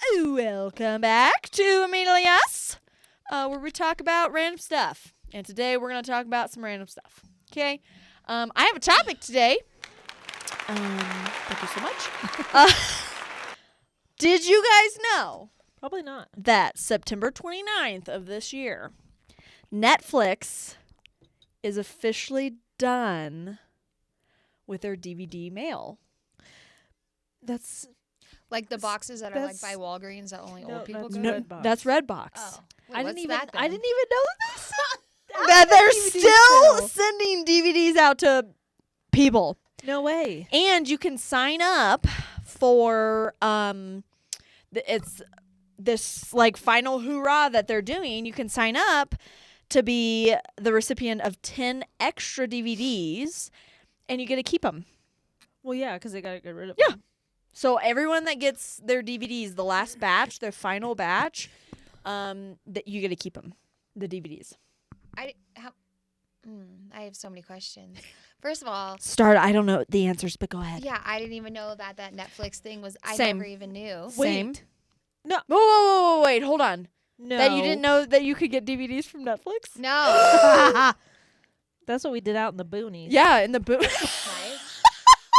Welcome back to Immediately Us, where we talk about random stuff. And today we're going to talk about some random stuff. Okay? I have a topic today. Thank you so much. Did you guys know Probably not. that September 29th of this year, Netflix is officially done with their DVD mail? That's Like the boxes that are like by Walgreens that only old people go to? Redbox. That's Redbox. Oh. Wait, I what's didn't even. that I then? didn't even know this. That they're still sending DVDs out to people. No way. And you can sign up for it's this like final hoorah that they're doing. You can sign up to be the recipient of 10 extra DVDs, and you get to keep them. Well, yeah, because they gotta get rid of Yeah. them. So everyone that gets their DVDs, the last batch, their final batch, that you get to keep them, the DVDs. I have so many questions. First of all, I don't know the answers, but go ahead. yeah, I didn't even know that Netflix thing was. I Same. never even knew. Same. No. Whoa, wait, hold on. No. That you didn't know that you could get DVDs from Netflix? No. That's what we did out in the boonies. Yeah, in the boot. Nice.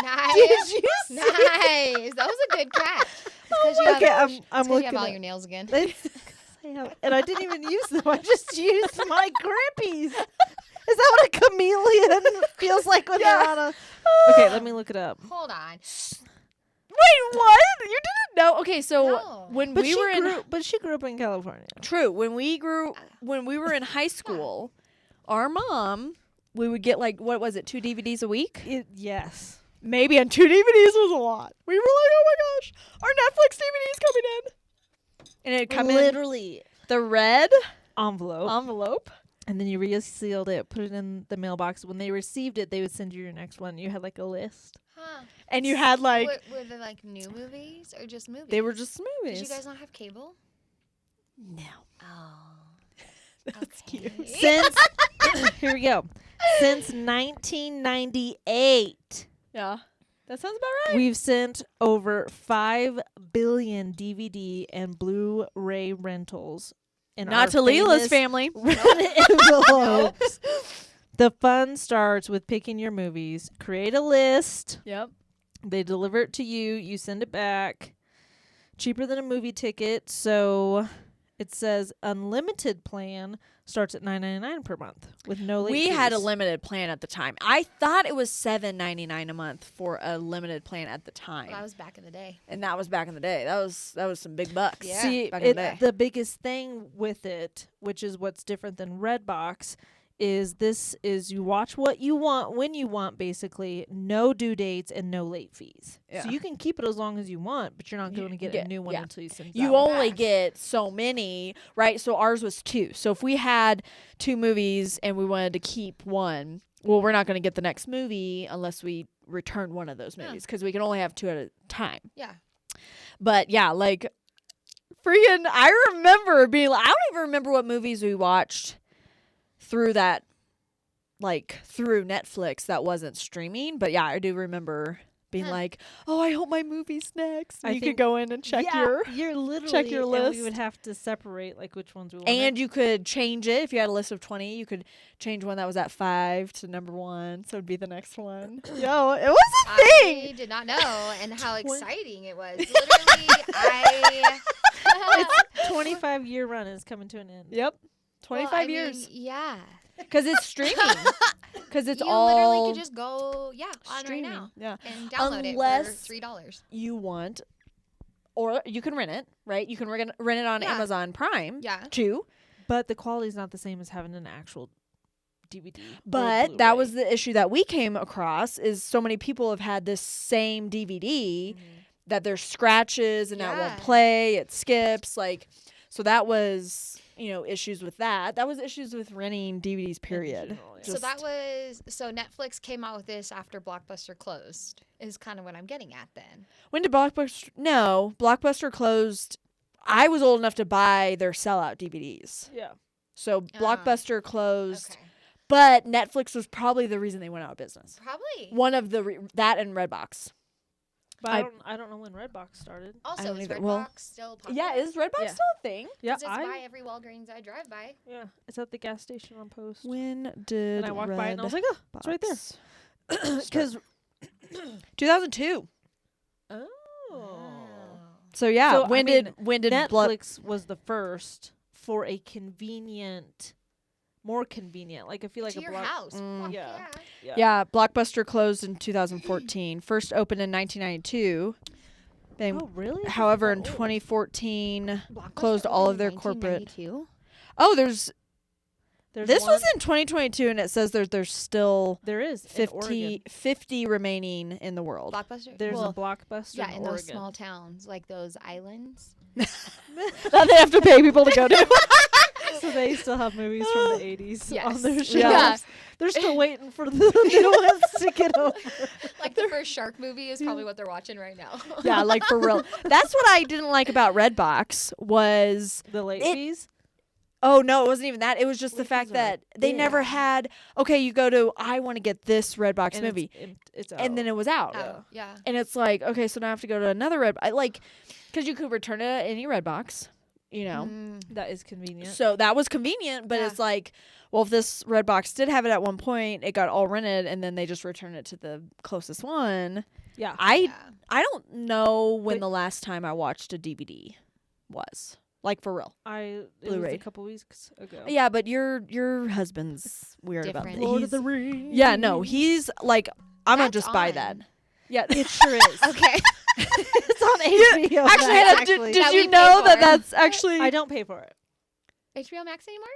Nice. Did you see? Nice. That was a good catch. It's 'cause you Okay, have, I'm it's 'cause you looking have all at- your nails again. And I didn't even use them. I just used my grippies. Is that what a chameleon feels like when they're on a... Okay, let me look it up. Hold on. Wait, what? You didn't know? Okay, so No. when But we were in she grew up in California. true, when we were in high school, our mom, we would get like what was it, 2 DVDs a week? Yes. Maybe, and 2 DVDs was a lot. We were like, oh my gosh, our Netflix DVD's coming in. And it'd come in Literally. the red Envelope. envelope. And then you resealed it, put it in the mailbox. When they received it, they would send you your next one. You had like a list. Huh. And you had like, Were they like new movies or just movies? they were just movies. Did you guys not have cable? No. Oh. That's cute. Since here we go. Since 1998, Yeah. That sounds about right. we've sent over 5 billion DVD and Blu-ray rentals. In Not our to Leela's famous family. envelopes. The fun starts with picking your movies. Create a list. Yep. They deliver it to you. You send it back. Cheaper than a movie ticket. So it says unlimited plan starts at $9.99 per month with no late We had a fees. limited plan at the time. I thought it was $7.99 a month for a limited plan at the time. That was back in the day. And that was back in the day. That was some big bucks. Yeah. See, back in the day. the biggest thing with it, which is what's different than Redbox, is this is you watch what you want when you want, basically, no due dates and no late fees. Yeah. So you can keep it as long as you want, but you're not You going to get get- a new one yeah. until you send You that one only back. get so many, right? So ours was 2. So if we had 2 movies and we wanted to keep one, well, we're not going to get the next movie unless we return one of those Yeah. movies because we can only have 2 at a time. Yeah. But yeah, like freaking, I remember being like, I don't even remember what movies we watched through that, like through Netflix that wasn't streaming. But yeah, I do remember being Huh. like, oh, I hope my movie's next. And I you could think- go in and check you're literally check your and list. we would have to separate like which ones we want. and you could change it. If you had a list of 20, you could change one that was at 5 to number 1. So it'd be the next one. Yo, it was a I thing. did not know, and how Twen- exciting it was. Literally, I. it's 25-year run is coming to an end. Yep. 25 Well, I mean, years. yeah. Because it's streaming. Because it's you all literally could just go, on right streaming. now Yeah. and download it Unless- for $3. You want, or you can rent it, right? You can rent it on Yeah. Amazon Prime Yeah. too. But the quality's not the same as having an actual DVD. or But that Blu-ray. was the issue that we came across is so many people have had this same DVD that there's scratches and that won't Yeah. play, it skips, like, so that was, issues with that. That was issues with renting DVDs, period. general, yeah. So that was Netflix came out with this after Blockbuster closed. Is kind of what I'm getting at then. When did Blockbuster? No, Blockbuster closed. I was old enough to buy their sellout DVDs. Yeah. So Blockbuster closed, Okay. but Netflix was probably the reason they went out of business. Probably. One of the that and Redbox. But I- I don't know when Redbox started. Also, don't is either. Redbox Well, still popular? Is Redbox Yeah. still a thing? Yeah, 'Cause it's by every Walgreens I drive by. yeah, it's at the gas station on Post. When did And I walked by it and I was like, oh, it's right there. Because 2002. Oh. So yeah, So, I when mean, did Blood? Netflix was the first for a convenient, more convenient. Like I feel like To a your block. house. Fuck Yeah. yeah. Yeah, Blockbuster closed in 2014. First opened in 1992. Then, Oh really? however, in Oh. 2014, Blockbuster closed all of opened their in corporate. 1992? Oh, There's this one, was in 2022, and it says there's still there is in 50, Oregon. 50 remaining in the world. Blockbuster? There's well, a Blockbuster yeah, in in those Oregon. small towns, like those islands. That they have to pay people to go to. So they still have movies from the 80s on Yes. their shelves. Yeah. They're still waiting for the new ones to get over. Like the first shark movie is probably what they're watching right now. Yeah, like for real. That's what I didn't like about Redbox was. The late It- fees? Oh no, it wasn't even that. It was just the Late fact fees are that they never big. had. Okay, you go to. I want to get this Redbox And movie, It's and then it was out. Oh, yeah. And it's like, okay, so now I have to go to another because you could return it at any Redbox, you know. Mm. that is convenient. So that was convenient, but Yeah. it's like, well, if this Redbox did have it at one point, it got all rented, and then they just returned it to the closest one. yeah. Yeah. I don't know when But- the last time I watched a DVD was, like for real. It was Blu-ray. a couple weeks ago. Yeah, but your husband's weird about Different. that. Lord He's- of the Rings. Yeah, no, he's like, I'm gonna That's just buy on. that. Yeah, It sure is. Okay. It's on HBO. actually, Max, Hannah, did That you we pay know that for. that's actually? I don't pay for it. HBO Max anymore?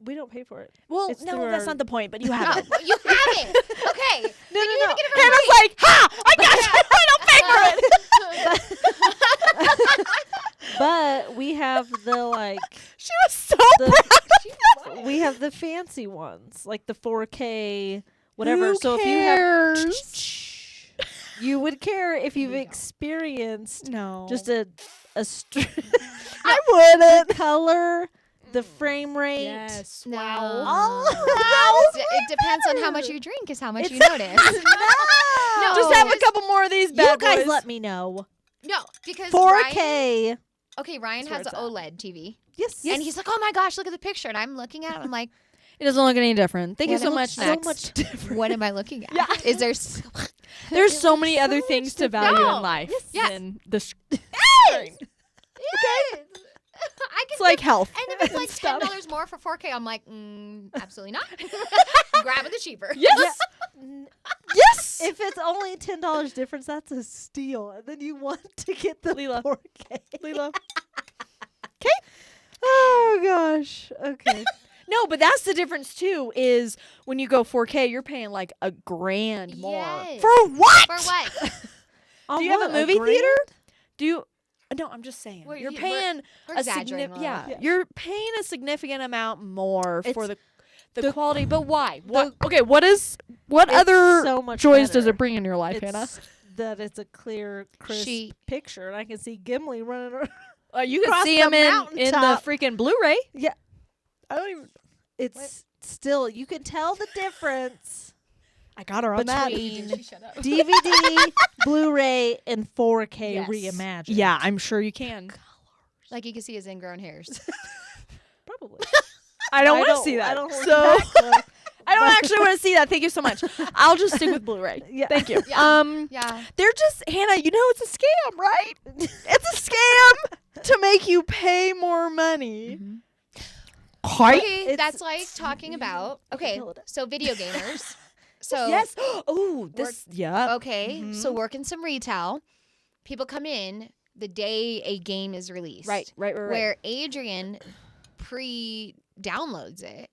We don't pay for it. Well, It's no, through that's our- not the point. But you have Oh, it. well, you have it. Okay. No, Then you no, need no. to get it for Hannah's free. like, ha! I got it. I don't pay for it. But we have the like She was so the we have the fancy ones, like the 4K whatever. Who so cares? if you would care if you've No. experienced no, just a I wouldn't. color, the frame rate. Yes. No. Oh, It depends on how much you drink is how much you It's- notice. no. Just have a couple more of these You bad guys boys. let me know. No, because 4K. Ryan That's where has it's an at. OLED TV. Yes. And he's like, oh my gosh, look at the picture. And I'm looking at it. I'm like, It doesn't look any different. Thank you Well, so it much. looks so Next. much different. what am I looking at? Yeah. Is there There's It so looks many so other much things to different. value No. in life Yes. than the Yes. I can It's like health. and if it's like stuff. $10 more for 4K, I'm like, absolutely not. Grabbing the cheaper. Yes. Yes. If it's only $10 difference, that's a steal. And then you want to get the Leela. 4K. Leela. Oh gosh. Okay. No, but that's the difference too. Is when you go 4K, you're paying like $1,000 more. Yes. For what? For what? Do you have a movie theater? Do you? No, I'm just saying. Well, You're we're- paying We're a exaggerating. a yeah, lot. Yeah. you're paying a significant amount more for It's the the- quality. But why? What? Okay, what It's other so much joys does better. it bring in your life, Hannah? It's that it's a clear, crisp She- picture, and I can see Gimli running around. You can across see the him in the mountaintop. freaking Blu-ray. Yeah. I don't even. It's still, you can tell the difference I got her on that. between Shut up. DVD, Blu-ray, and 4K Yes. reimagined. Yeah, I'm sure you can. Like you can see his ingrown hairs. Probably. I don't want to see that. I don't so I don't actually want to see that. Thank you so much. I'll just stick with Blu-ray. Yeah. Thank you. Yeah. Yeah. They're just Hannah. You know it's a scam, right? It's a scam to make you pay more money. Right? Okay, It's- that's like talking about. Okay, Kill it. so video gamers. So Yes. Oh, this. Yeah. Okay, so Mhm. work in some retail. People come in the day a game is released. Right. Where Adrian pre-downloads it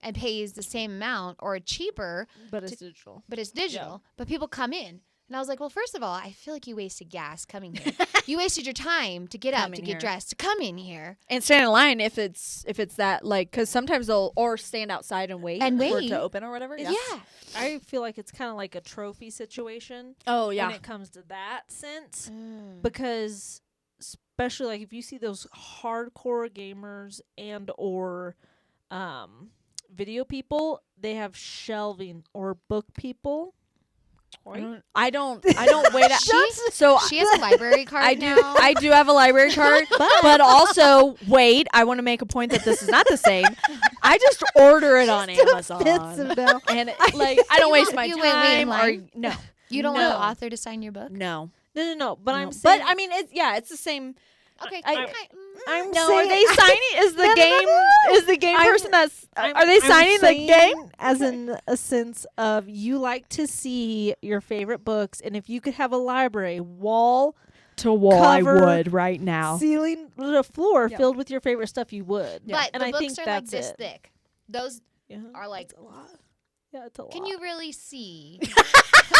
and pays the same amount or cheaper, But it's digital. but it's digital. But people come in. And I was like, well, first of all, I feel like you wasted gas coming here. You wasted your time to get up, Come to in get here. dressed, to come in here. And stand in line if it's that like because sometimes they'll or stand outside and wait And for it wait. to open or whatever. Yeah. I feel like it's kind of like a trophy situation Oh when yeah. it comes to that sense. Mm. Because especially like if you see those hardcore gamers and or video people, they have shelving, or book people, I don't wait. So She has a library card I do. now. I do have a library card, but also wait. I want to make a point that this is not the same. I just order it on Amazon, and I don't waste my You wait in time. line? No, You don't want No. the author to sign your book? no. No. But no. I'm saying. But I mean, it's the same. Okay. I- I'm No, saying, are they signing? Is the game? Is the game I'm- person that's? I'm- Are they I'm signing the saying game? as in a sense of you like to see your favorite books, and if you could have a library wall, To wall, Cover, I would right now. ceiling, the floor Yeah. filled with your favorite stuff, you would. But and the I books think are like that's this it. thick. Those Yeah. are like. It's a lot. Yeah, it's a lot. Can you really see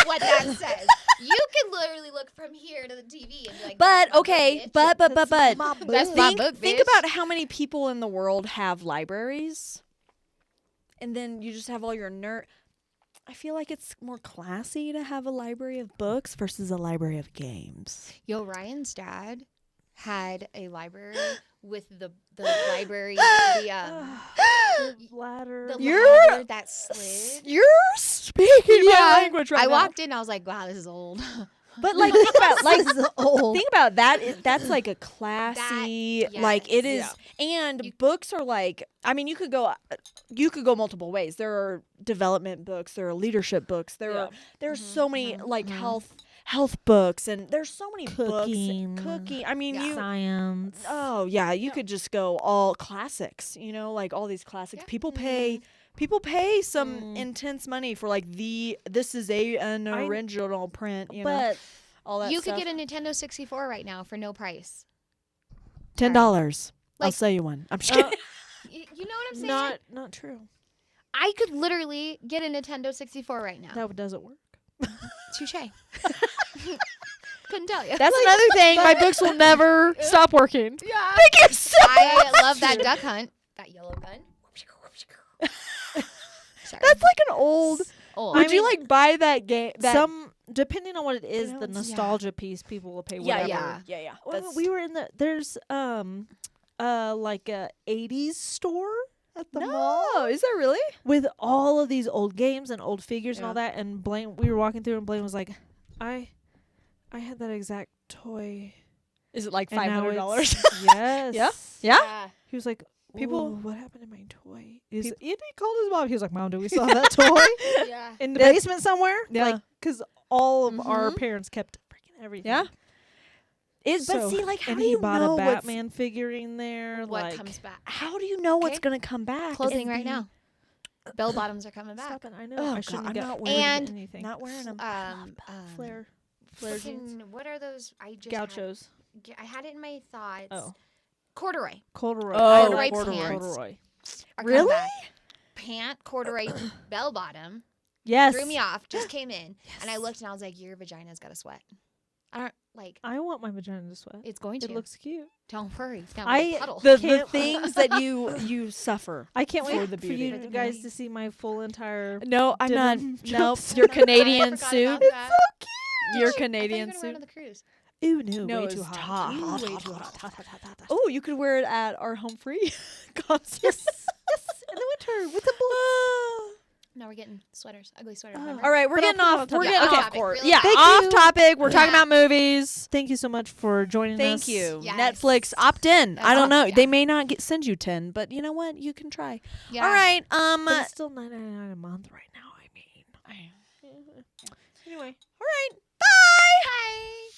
what that says? You can literally look from here to the TV and be like, But "That's my book, okay, bitch." but My That's my think, book, think bitch. about how many people in the world have libraries, and then you just have all your nerd. I feel like it's more classy to have a library of books versus a library of games. Yo, Ryan's dad had a library with the library, ladder. the You're- ladder that slid. You're speaking my language right I now. walked in, I was like, wow, this is old. But think about This is old. think about that. That's like a classy, like it is. yes. And You- books are like, I mean, you could go multiple ways. There are development books, there are leadership books, there's so many like health books, and there's so many Cooking. books. Cooking. I mean, Yeah. Science. Oh yeah, you could just go all classics. Like all these classics. Yeah. People pay some intense money for like this is an original print. But all that You stuff. could get a Nintendo 64 right now for no price. $10. I'll Like- sell you one. I'm just kidding. You know what I'm saying? not true. I could literally get a Nintendo 64 right now. That doesn't work. Touche. Couldn't tell you. That's another thing. My books will never stop working. Yeah. Thank you so I much. love that duck hunt. That yellow gun. Sorry. That's like an old. old. Would you like buy that game? Some depending on what it is, You know, the it's- nostalgia piece, people will pay yeah, whatever. yeah. Well, That's- we were in there's like a 80s store at the mall no, is that really? with all of these old games and old figures and Yeah. all that, and Blaine, we were walking through and Blaine was like, I had that exact toy. Is it like and now $500? it's- Yes. Yeah? Yeah? He was like, People- "Ooh, what happened to my toy?" He called his mom. He was like, "Mom, do we still have that toy Yeah. in the That- basement somewhere?" Yeah. Like, because all of our Mhm. parents kept freaking everything. Yeah. But So- see, like, how and do he you bought know a what's- Batman figurine there. What like, comes back? How do you know what's Okay. gonna come back? Clothing Is right the- now. Bell bottoms are coming back. Stop it! I know. Oh, I God, shouldn't I'm have not got wearing And- anything. Not wearing them. Flare jeans. Fucking- what are those? I just Gauchos. I had it in my thoughts. Oh. Corduroy. Corduroy. Oh, Corduroy corduroy. pants. Corduroy. Are Really? coming back. Pant corduroy bell bottom Yes. threw me off. Just came in, and I looked and I was like, "Your vagina's got to sweat." I don't like. I want my vagina to sweat. It's going to. It looks cute. Don't worry. It's not I- a puddle. The Can't- things that you suffer. I can't For wait the for beauty. you For the guys beauty. to see my full entire. No, I'm not. Denim Nope. jumpsuit. Your I Canadian forgot suit. about that. Your I thought you Canadian were going on suit. the cruise. Ooh, no, No, way it's too hot. hot, Ooh, hot, way hot, too hot, hot. Oh, you could wear it at our home free concert. Yes, in the winter with the blue. No, we're getting sweaters. Ugly sweaters. Oh. Remember? All right, we're But getting off off. topic. We're Yeah, getting off off topic, court. really Yeah, off Thank off you. topic. We're talking Yeah. about movies. Thank you so much for joining us. Thank you. Yes. Netflix opt in. That's I don't know. awesome. They may not send you 10, but you know what? You can try. Yeah. All right. But it's still $9.99 a month right now. I mean, anyway. All right. Bye. Bye.